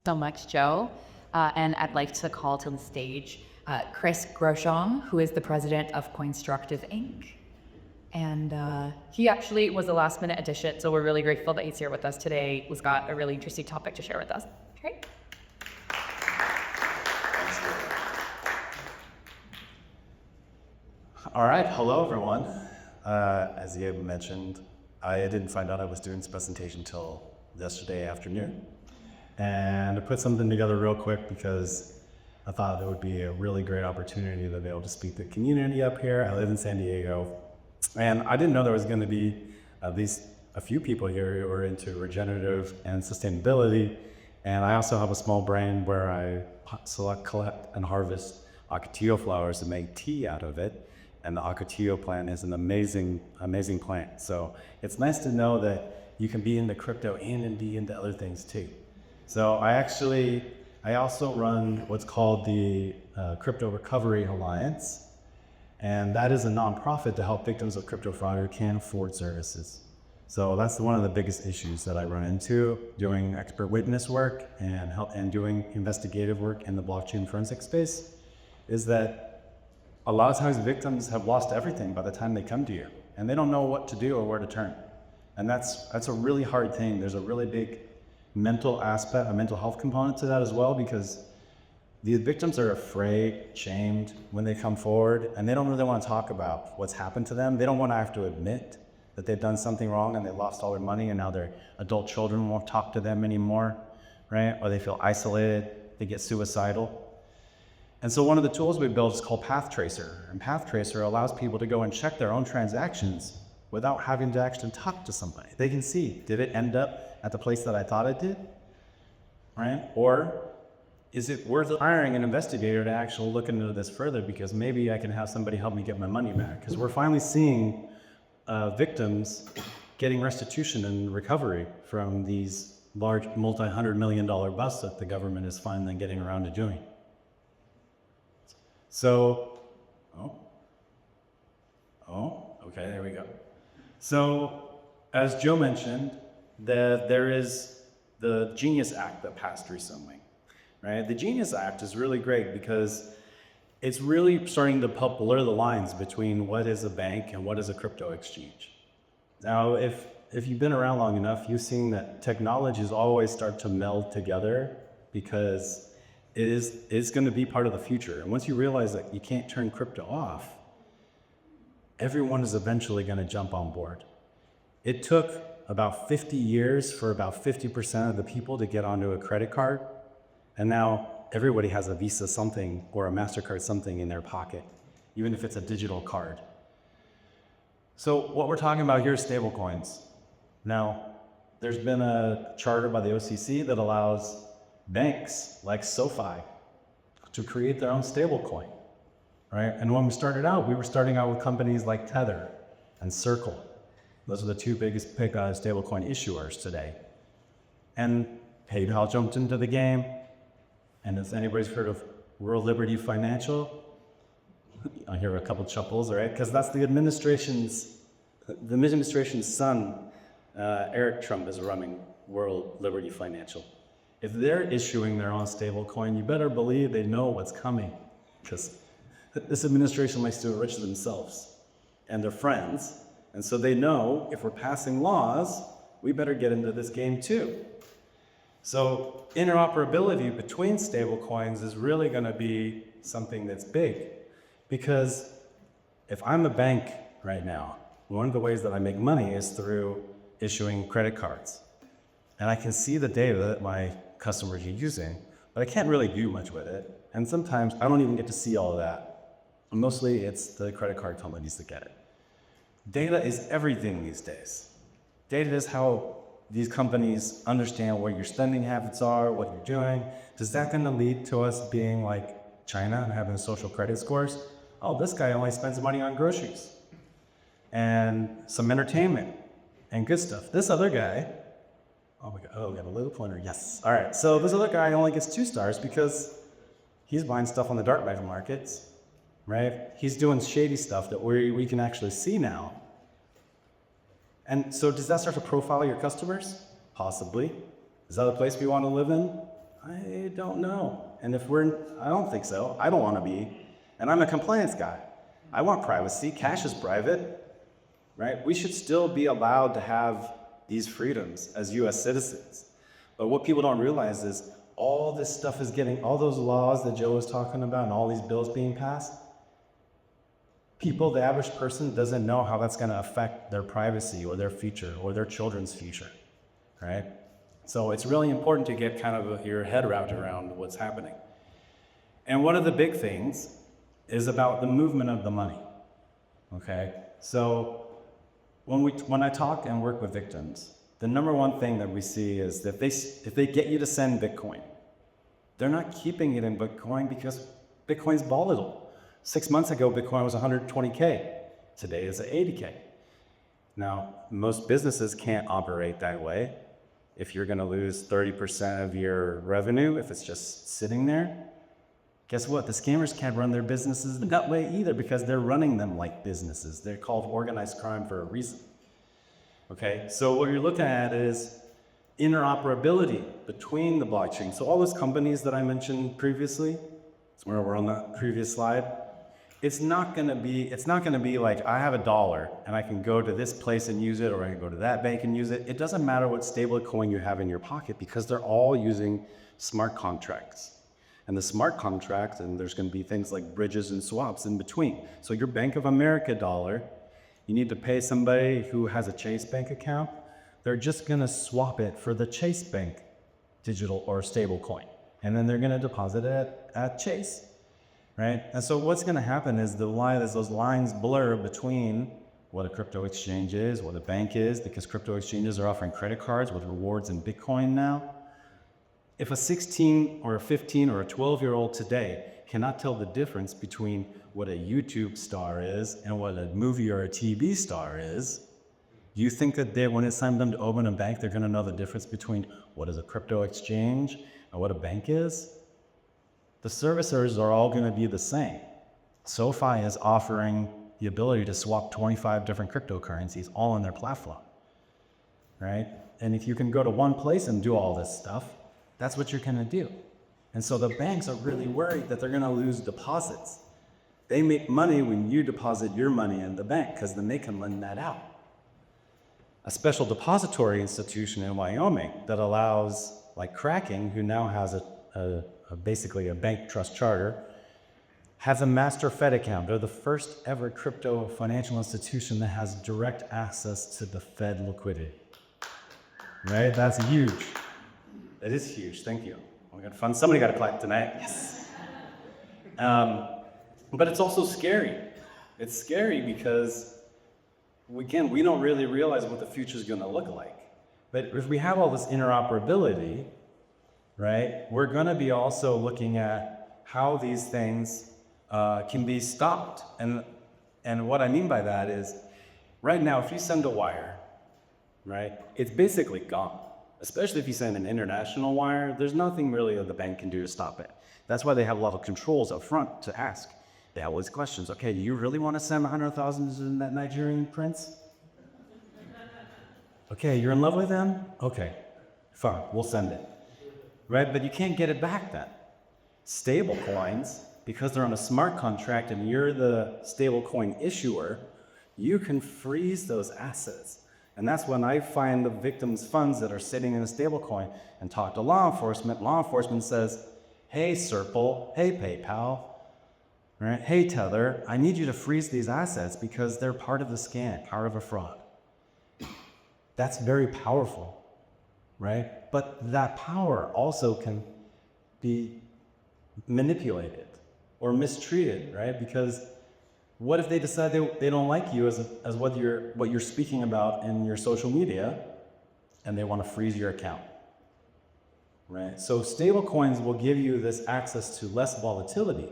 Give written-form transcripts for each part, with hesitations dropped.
So much, Joe. And I'd like to call to the stage Chris Groshong, who is the president of CoinStructive Inc. And he actually was a last minute addition, so we're really grateful that he's here with us today. He's got a really interesting topic to share with us. Great. All right, hello everyone. As Yeb mentioned, I didn't find out I was doing this presentation until yesterday afternoon. And I put something together real quick because I thought it would be a really great opportunity to be able to speak to the community up here. I live in San Diego, and I didn't know there was going to be at least a few people here who are into regenerative and sustainability. And I also have a small brand where I select, collect, and harvest ocotillo flowers and make tea out of it. And the ocotillo plant is an amazing, amazing plant. So it's nice to know that you can be into crypto and be into other things too. So I also run what's called the Crypto Recovery Alliance. And that is a nonprofit to help victims of crypto fraud who can't afford services. So that's one of the biggest issues that I run into doing expert witness work and doing investigative work in the blockchain forensic space, is that a lot of times victims have lost everything by the time they come to you, and they don't know what to do or where to turn. And that's a really hard thing. There's a really big mental aspect, a mental health component to that as well, because the victims are afraid, shamed when they come forward, and they don't really want to talk about what's happened to them. They don't want to have to admit that they've done something wrong and they lost all their money and now their adult children won't talk to them anymore, right? Or they feel isolated, they get suicidal. And so one of the tools we built is called Path Tracer. And Path Tracer allows people to go and check their own transactions without having to actually talk to somebody. They can see, did it end up at the place that I thought it did, right? Or is it worth hiring an investigator to actually look into this further, because maybe I can have somebody help me get my money back? Because we're finally seeing victims getting restitution and recovery from these large multi-hundred-million-dollar busts that the government is finally getting around to doing. So, okay, there we go. So, as Joe mentioned, there is the Genius Act that passed recently, right? The Genius Act is really great because it's really starting to blur the lines between what is a bank and what is a crypto exchange. Now, if you've been around long enough, you've seen that technologies always start to meld together because it's going to be part of the future. And once you realize that you can't turn crypto off, everyone is eventually going to jump on board. It took about 50 years for about 50% of the people to get onto a credit card. And now everybody has a Visa something or a MasterCard something in their pocket, even if it's a digital card. So what we're talking about here is stablecoins. Now, there's been a charter by the OCC that allows banks like SoFi to create their own stablecoin, right? And when we started out, we were starting out with companies like Tether and Circle. Those are the two biggest stablecoin issuers today. And PayPal jumped into the game. And if anybody's heard of World Liberty Financial, I hear a couple chuckles, right? Because that's the administration's son, Eric Trump, is running World Liberty Financial. If they're issuing their own stable coin, you better believe they know what's coming, because this administration likes to enrich themselves and their friends. And so they know if we're passing laws, we better get into this game too. So interoperability between stable coins is really going to be something that's big, because if I'm a bank right now, one of the ways that I make money is through issuing credit cards. And I can see the data that my customers are using, but I can't really do much with it. And sometimes I don't even get to see all of that. Mostly it's the credit card companies that get it. Data is everything these days. Data is how these companies understand what your spending habits are, what you're doing. Is that going to lead to us being like China and having social credit scores? Oh, this guy only spends money on groceries and some entertainment and good stuff. This other guy, we got a little pointer, yes. All right, so this other guy only gets 2 stars because he's buying stuff on the dark web markets, right? He's doing shady stuff that we can actually see now. And so does that start to profile your customers? Possibly. Is that a place we want to live in? I don't know. And I don't think so. I don't want to be. And I'm a compliance guy. I want privacy. Cash is private, right? We should still be allowed to have these freedoms as US citizens. But what people don't realize is all this stuff is all those laws that Joe was talking about and all these bills being passed, the average person doesn't know how that's going to affect their privacy or their future or their children's future, right? So it's really important to get kind of your head wrapped around what's happening. And one of the big things is about the movement of the money, okay? So when I talk and work with victims, the number one thing that we see is that if they get you to send Bitcoin, they're not keeping it in Bitcoin because Bitcoin's volatile. 6 months ago, Bitcoin was 120K. Today it's at 80K. Now, most businesses can't operate that way. If you're gonna lose 30% of your revenue, if it's just sitting there, guess what? The scammers can't run their businesses that way either because they're running them like businesses. They're called organized crime for a reason. Okay, so what you're looking at is interoperability between the blockchain. So all those companies that I mentioned previously, it's where we're on that previous slide, it's not gonna be like I have $1 and I can go to this place and use it, or I can go to that bank and use it. It doesn't matter what stable coin you have in your pocket because they're all using smart contracts. And the smart contracts, and there's gonna be things like bridges and swaps in between. So your Bank of America dollar, you need to pay somebody who has a Chase Bank account, they're just gonna swap it for the Chase Bank digital or stable coin. And then they're gonna deposit it at Chase, right? And so what's gonna happen is those lines blur between what a crypto exchange is, what a bank is, because crypto exchanges are offering credit cards with rewards in Bitcoin now. If a 16 or a 15 or a 12-year-old today cannot tell the difference between what a YouTube star is and what a movie or a TV star is, you think that when it's time for them to open a bank, they're gonna know the difference between what is a crypto exchange and what a bank is? The servicers are all gonna be the same. SoFi is offering the ability to swap 25 different cryptocurrencies all on their platform, right? And if you can go to one place and do all this stuff, that's what you're gonna do. And so the banks are really worried that they're gonna lose deposits. They make money when you deposit your money in the bank because then they can lend that out. A special depository institution in Wyoming that allows, like Kraken, who now has basically a bank trust charter, has a master Fed account. They're the first ever crypto financial institution that has direct access to the Fed liquidity. Right? That's huge. That is huge. Thank you. We got fun. Somebody got a clap tonight. Yes. But it's also scary. It's scary because, again, we don't really realize what the future is going to look like. But if we have all this interoperability, right, we're going to be also looking at how these things can be stopped. And what I mean by that is, right now, if you send a wire, right, it's basically gone. Especially if you send an international wire, there's nothing really that the bank can do to stop it. That's why they have a lot of controls up front to ask. They have all these questions. Okay, do you really want to send 100,000 to that Nigerian prince? Okay, you're in love with them? Okay, fine, we'll send it. Right, but you can't get it back then. Stable coins, because they're on a smart contract and you're the stable coin issuer, you can freeze those assets. And that's when I find the victims' funds that are sitting in a stablecoin and talk to law enforcement. Law enforcement says, hey, Circle, hey, PayPal, right? Hey, Tether, I need you to freeze these assets because they're part of the scam, part of a fraud. That's very powerful, right? But that power also can be manipulated or mistreated, right? Because what if they decide they don't like you as what you're speaking about in your social media, and they want to freeze your account, right? So stablecoins will give you this access to less volatility,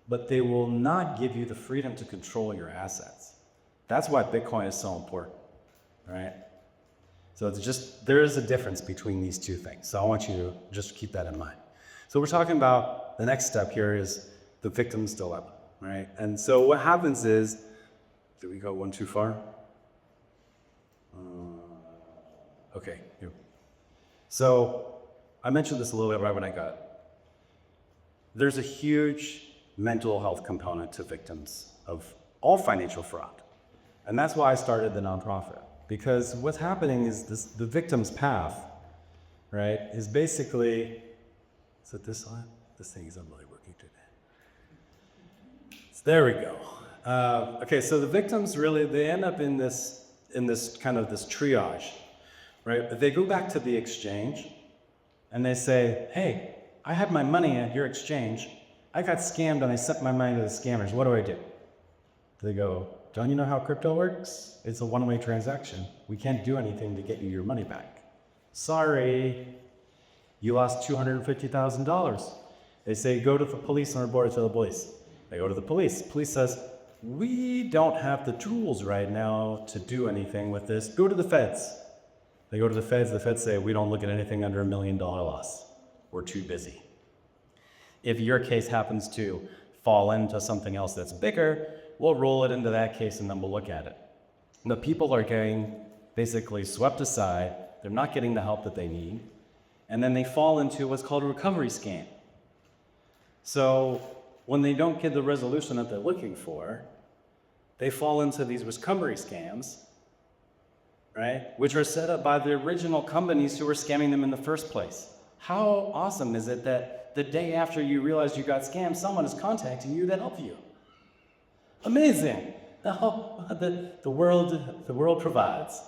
but they will not give you the freedom to control your assets. That's why Bitcoin is so important, right? So there is a difference between these two things. So I want you to just keep that in mind. So we're talking about the next step here is the victim's dilemma. Right? And so what happens is, did we go one too far? Okay. So I mentioned this a little bit right when I got. There's a huge mental health component to victims of all financial fraud. And that's why I started the nonprofit. Because what's happening is the victim's path, right, is basically, is it this line? This thing isn't really working today. So there we go. Okay, so the victims really, they end up in this kind of this triage, right? They go back to the exchange and they say, hey, I had my money at your exchange. I got scammed and I sent my money to the scammers. What do I do? They go, don't you know how crypto works? It's a one-way transaction. We can't do anything to get you your money back. Sorry, you lost $250,000. They say, go to the police and report it to the police. They go to the police. Police says, we don't have the tools right now to do anything with this. Go to the feds. They go to the feds say, we don't look at anything under $1 million loss. We're too busy. If your case happens to fall into something else that's bigger, we'll roll it into that case and then we'll look at it. The people are getting basically swept aside. They're not getting the help that they need. And then they fall into what's called a recovery scam. So when they don't get the resolution that they're looking for, they fall into these recovery scams, right? Which are set up by the original companies who were scamming them in the first place. How awesome is it that the day after you realize you got scammed, someone is contacting you to help you? Amazing. The world provides,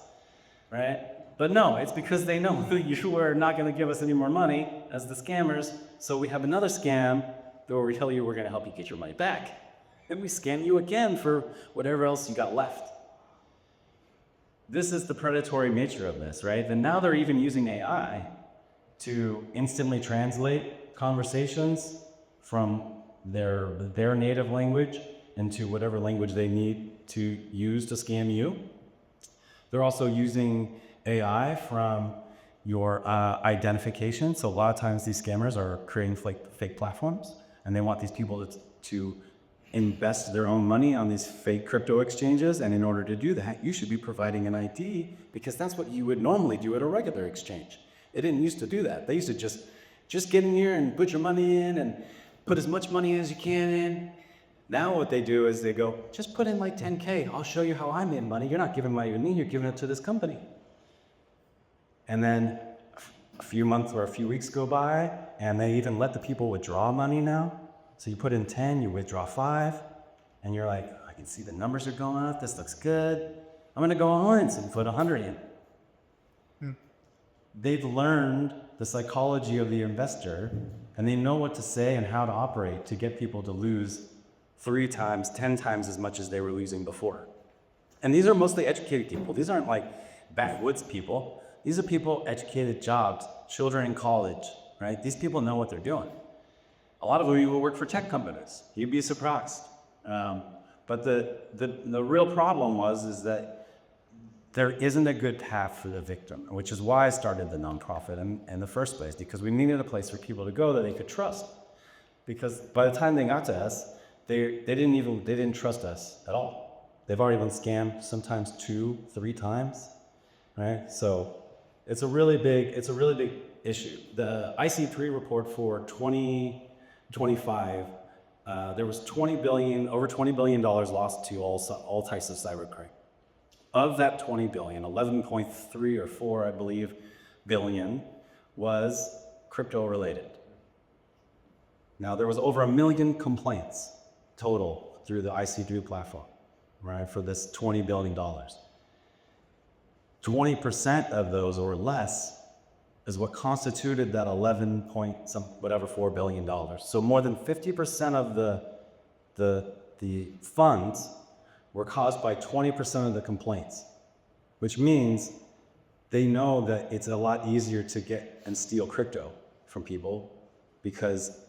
right? But no, it's because they know you are not going to give us any more money as the scammers, so we have another scam where we tell you we're going to help you get your money back. And we scam you again for whatever else you got left. This is the predatory nature of this, right? And now they're even using AI to instantly translate conversations from their native language into whatever language they need to use to scam you. They're also using AI from your identification. So a lot of times these scammers are creating fake platforms, and they want these people to invest their own money on these fake crypto exchanges. And in order to do that, you should be providing an ID, because that's what you would normally do at a regular exchange. It didn't used to do that. They used to just get in here and put your money in and put as much money as you can in. Now what they do is they go, just put in like 10K. I'll show you how I made money. You're not giving money to me, you're giving it to this company. And then a few months or a few weeks go by, and they even let the people withdraw money now. So you put in 10, you withdraw 5, and you're like, I can see the numbers are going up. This looks good. I'm gonna go on and put 100 in. They've learned the psychology of the investor, and they know what to say and how to operate to get people to lose 3 times, 10 times as much as they were losing before. And these are mostly educated people. These aren't like backwoods people. These are people, educated jobs, children in college, right? These people know what they're doing. A lot of them will work for tech companies. You'd be surprised. But the real problem is that there isn't a good path for the victim, which is why I started the nonprofit in the first place, because we needed a place for people to go that they could trust. Because by the time they got to us, they didn't trust us at all. They've already been scammed sometimes 2-3 times, right? So it's a really big issue. The IC3 report for 2025, there was over $20 billion lost to all types of cybercrime. Of that 20 billion, 11.3 or 4, I believe, billion was crypto related. Now there was over 1 million complaints total through the IC3 platform, right, for this $20 billion. 20% of those or less is what constituted that 11 point whatever $4 billion. So more than 50% of the funds were caused by 20% of the complaints, which means they know that it's a lot easier to get and steal crypto from people because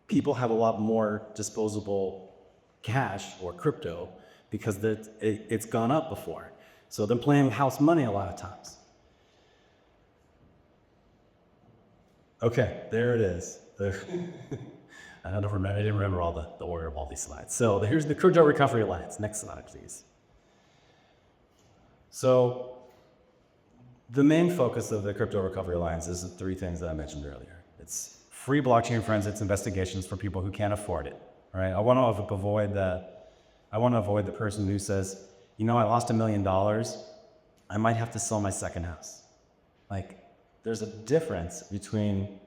people have a lot more disposable cash or crypto because it's gone up before. So they're playing house money a lot of times. Okay, there it is. I didn't remember all the order of all these slides. So here's the Crypto Recovery Alliance. Next slide, please. So The main focus of the Crypto Recovery Alliance is the three things that I mentioned earlier. It's free blockchain forensics investigations for people who can't afford it, right? I want to avoid the person who says, you know, I lost $1 million. I might have to sell my second house. Like, there's a difference between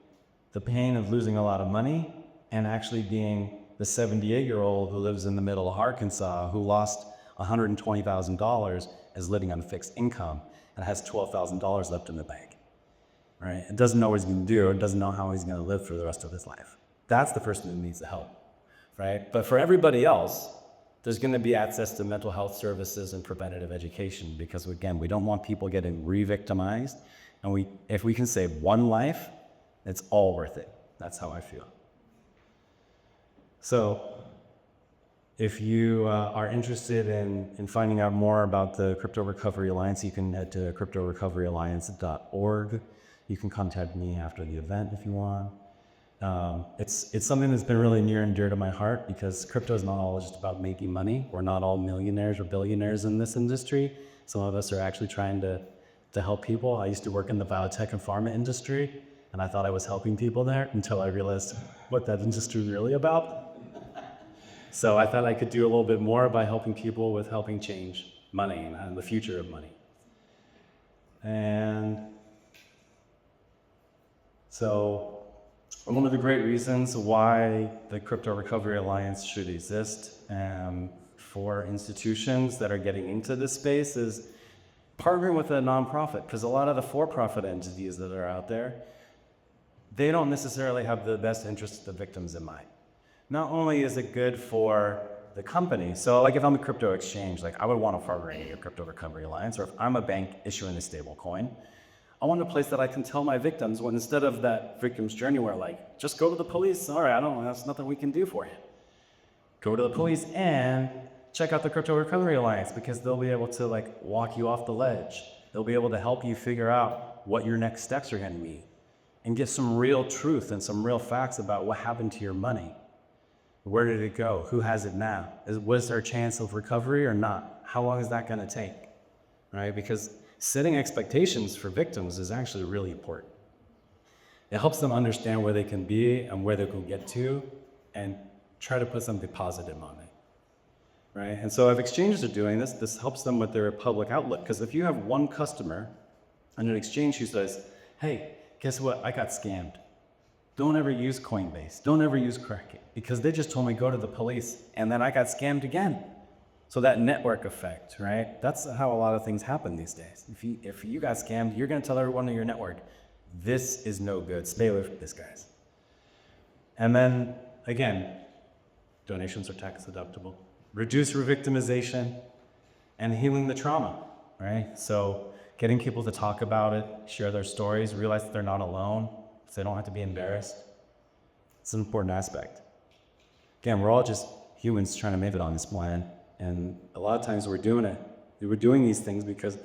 the pain of losing a lot of money and actually being the 78-year-old who lives in the middle of Arkansas who lost $120,000, is living on fixed income and has $12,000 left in the bank, right? It doesn't know what he's going to do. It doesn't know how he's going to live for the rest of his life. That's the person who needs the help, right? But for everybody else, there's going to be access to mental health services and preventative education because, again, we don't want people getting re-victimized. And if we can save one life, it's all worth it. That's how I feel. So if you are interested in finding out more about the Crypto Recovery Alliance, you can head to cryptorecoveryalliance.org. You can contact me after the event if you want. It's something that's been really near and dear to my heart because crypto is not all just about making money. We're not all millionaires or billionaires in this industry. Some of us are actually trying to help people. I used to work in the biotech and pharma industry, and I thought I was helping people there until I realized what that industry is really about. So I thought I could do a little bit more by helping people with helping change money and the future of money. And so one of the great reasons why the Crypto Recovery Alliance should exist for institutions that are getting into this space is partnering with a nonprofit, because a lot of the for-profit entities that are out there, they don't necessarily have the best interests of the victims in mind. Not only is it good for the company, so like if I'm a crypto exchange, like I would want to partner in your Crypto Recovery Alliance, or if I'm a bank issuing a stable coin, I want a place that I can tell my victims when instead of that victim's journey where like, just go to the police, all right, that's nothing we can do for you. Go to the police and check out the Crypto Recovery Alliance because they'll be able to like walk you off the ledge. They'll be able to help you figure out what your next steps are going to be and get some real truth and some real facts about what happened to your money. Where did it go? Who has it now? Was there a chance of recovery or not? How long is that going to take? Right? Because setting expectations for victims is actually really important. It helps them understand where they can be and where they can get to and try to put something positive on it. Right? And so if exchanges are doing this, this helps them with their public outlook. Because if you have one customer on an exchange who says, hey, guess what? I got scammed. Don't ever use Coinbase. Don't ever use Kraken because they just told me go to the police and then I got scammed again. So that network effect, right? That's how a lot of things happen these days. If you got scammed, you're going to tell everyone in your network, this is no good. Stay away from this, guys. And then again, donations are tax deductible. Reduce re-victimization and healing the trauma, right? So getting people to talk about it, share their stories, realize that they're not alone. So they don't have to be embarrassed. It's an important aspect. Again, we're all just humans trying to make it on this planet. And a lot of times we're doing these things because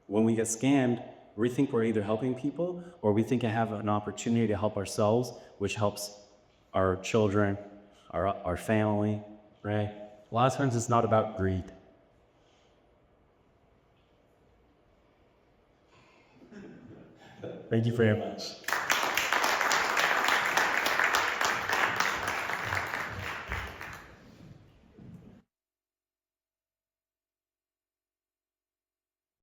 when we get scammed, we think we're either helping people or we think I have an opportunity to help ourselves, which helps our children, our family, right? A lot of times it's not about greed. Thank you very much.